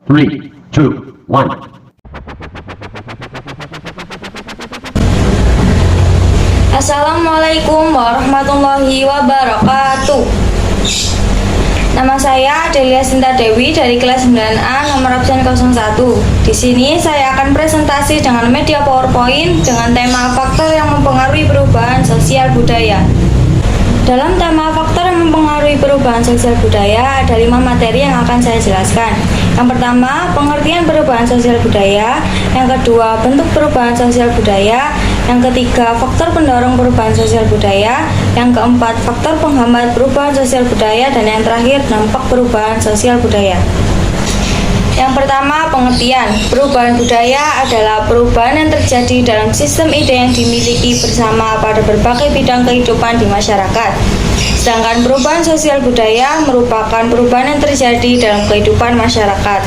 3, 2, 1. Assalamualaikum warahmatullahi wabarakatuh. Nama saya Delia Sinta Dewi dari kelas 9A nomor absen 01. Di sini saya akan presentasi dengan media PowerPoint dengan tema faktor yang mempengaruhi perubahan sosial budaya. Dalam tema faktor yang mempengaruhi perubahan sosial budaya, ada 5 materi yang akan saya jelaskan. Yang pertama, pengertian perubahan sosial budaya. Yang kedua, bentuk perubahan sosial budaya. Yang ketiga, faktor pendorong perubahan sosial budaya. Yang keempat, faktor penghambat perubahan sosial budaya. Dan yang terakhir, dampak perubahan sosial budaya. Yang pertama, pengertian. Perubahan budaya adalah perubahan yang terjadi dalam sistem ide yang dimiliki bersama pada berbagai bidang kehidupan di masyarakat. Sedangkan perubahan sosial budaya merupakan perubahan yang terjadi dalam kehidupan masyarakat.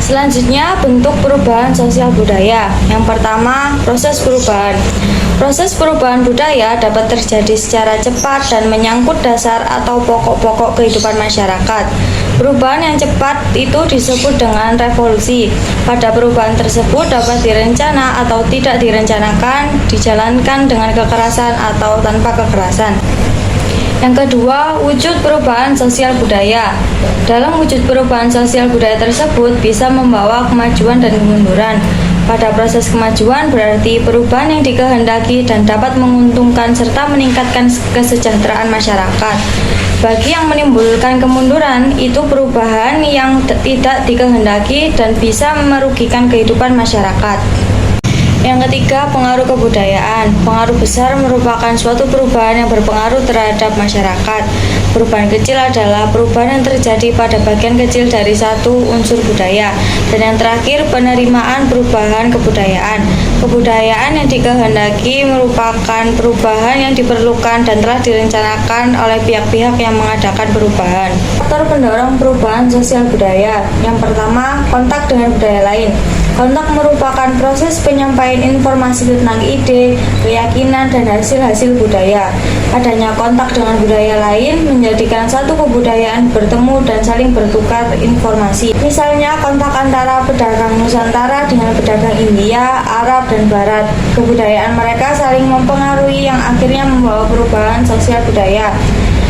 Selanjutnya, bentuk perubahan sosial budaya. Yang pertama, proses perubahan. Proses perubahan budaya dapat terjadi secara cepat dan menyangkut dasar atau pokok-pokok kehidupan masyarakat. Perubahan yang cepat itu disebut dengan revolusi. Pada perubahan tersebut dapat direncana atau tidak direncanakan, dijalankan dengan kekerasan atau tanpa kekerasan. Yang kedua, wujud perubahan sosial budaya. Dalam wujud perubahan sosial budaya tersebut bisa membawa kemajuan dan kemunduran. Pada proses kemajuan berarti perubahan yang dikehendaki dan dapat menguntungkan serta meningkatkan kesejahteraan masyarakat. Bagi yang menimbulkan kemunduran, itu perubahan yang tidak dikehendaki dan bisa merugikan kehidupan masyarakat. Yang ketiga, pengaruh kebudayaan. Pengaruh besar merupakan suatu perubahan yang berpengaruh terhadap masyarakat. Perubahan kecil adalah perubahan yang terjadi pada bagian kecil dari satu unsur budaya. Dan yang terakhir, penerimaan perubahan kebudayaan. Kebudayaan yang dikehendaki merupakan perubahan yang diperlukan dan telah direncanakan oleh pihak-pihak yang mengadakan perubahan. Faktor pendorong perubahan sosial budaya. Yang pertama, kontak dengan budaya lain. Kontak merupakan proses penyampaian informasi tentang ide, keyakinan, dan hasil-hasil budaya. Adanya kontak dengan budaya lain menjadikan satu kebudayaan bertemu dan saling bertukar informasi. Misalnya kontak antara pedagang Nusantara dengan pedagang India, Arab, dan Barat. Kebudayaan mereka saling mempengaruhi yang akhirnya membawa perubahan sosial budaya.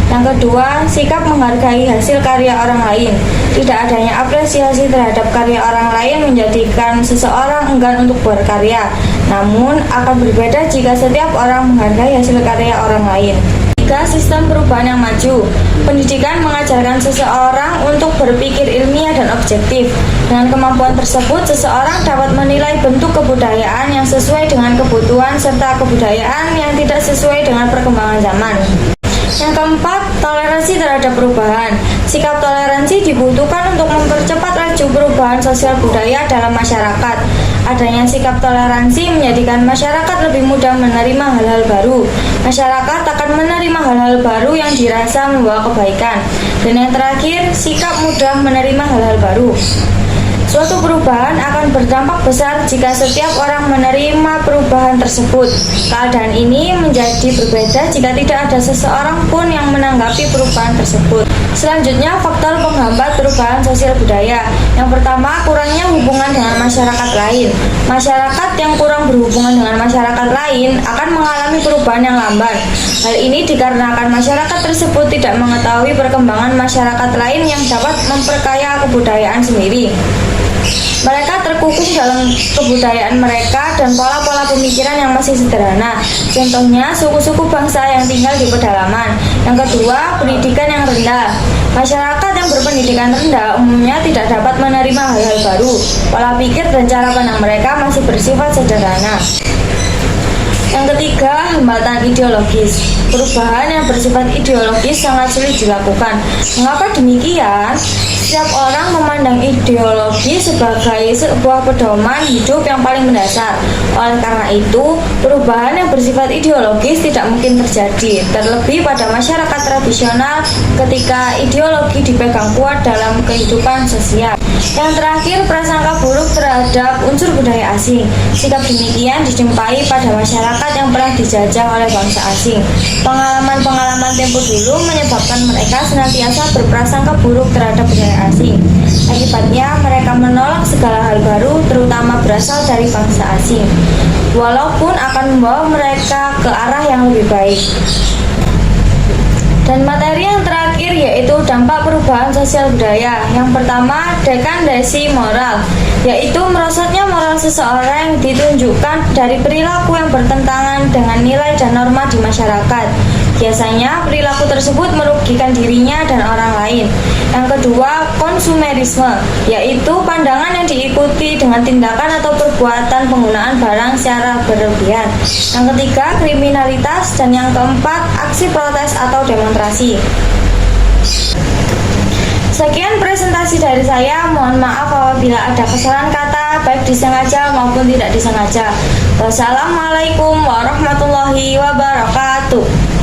Yang kedua, sikap menghargai hasil karya orang lain. Tidak adanya apresiasi terhadap karya orang lain menjadikan seseorang enggan untuk berkarya. Namun, akan berbeda jika setiap orang menghargai hasil karya orang lain. Tiga, sistem perubahan yang maju. Pendidikan mengajarkan seseorang untuk berpikir ilmiah dan objektif. Dengan kemampuan tersebut, seseorang dapat menilai bentuk kebudayaan yang sesuai dengan kebutuhan serta kebudayaan yang tidak sesuai dengan perkembangan zaman. Yang keempat, toleransi terhadap perubahan. Sikap toleransi dibutuhkan untuk mempercepat laju perubahan sosial budaya dalam masyarakat. Adanya sikap toleransi menjadikan masyarakat lebih mudah menerima hal-hal baru. Masyarakat akan menerima hal-hal baru yang dirasa membawa kebaikan. Dan yang terakhir, sikap mudah menerima hal-hal baru. Suatu perubahan akan berdampak besar jika setiap orang menerima perubahan tersebut. Keadaan ini menjadi berbeda jika tidak ada seseorang pun yang menanggapi perubahan tersebut. Selanjutnya, faktor penghambat perubahan sosial budaya. Yang pertama, kurangnya hubungan dengan masyarakat lain. Masyarakat yang kurang berhubungan dengan masyarakat lain akan mengalami perubahan yang lambat. Hal ini dikarenakan masyarakat tersebut tidak mengetahui perkembangan masyarakat lain yang dapat memperkaya kebudayaan sendiri. Mereka terkungkung dalam kebudayaan mereka dan pola-pola pemikiran yang masih sederhana. Contohnya, suku-suku bangsa yang tinggal di pedalaman. Yang kedua, pendidikan yang rendah. Masyarakat yang berpendidikan rendah umumnya tidak dapat menerima hal-hal baru. Pola pikir dan cara pandang mereka masih bersifat sederhana. Yang ketiga, hambatan ideologis. Perubahan yang bersifat ideologis sangat sulit dilakukan. Mengapa demikian? Setiap orang memandang ideologi sebagai sebuah pedoman hidup yang paling mendasar. Oleh karena itu, perubahan yang bersifat ideologis tidak mungkin terjadi, terlebih pada masyarakat tradisional ketika ideologi dipegang kuat dalam kehidupan sosial. Yang terakhir, prasangka buruk terhadap unsur budaya asing. Sikap demikian dijumpai pada masyarakat yang pernah dijajah oleh bangsa asing. Pengalaman-pengalaman tempo dulu menyebabkan mereka senantiasa berprasangka buruk terhadap budaya asing. Akhirnya tepatnya mereka menolak segala hal baru, terutama berasal dari bangsa asing, walaupun akan membawa mereka ke arah yang lebih baik. Dan materi yang terakhir yaitu dampak perubahan sosial budaya. Yang pertama, dekadasi moral, yaitu merosotnya moral seseorang yang ditunjukkan dari perilaku yang bertentangan dengan nilai dan norma di masyarakat. Biasanya perilaku tersebut merugikan dirinya dan orang lain. Yang kedua, konsumerisme, yaitu pandangan yang diikuti dengan tindakan atau perbuatan penggunaan barang secara berlebihan. Yang ketiga, kriminalitas, dan yang keempat, aksi protes atau demonstrasi. Sekian presentasi dari saya, mohon maaf apabila ada kesalahan kata, baik disengaja maupun tidak disengaja. Wassalamualaikum warahmatullahi wabarakatuh.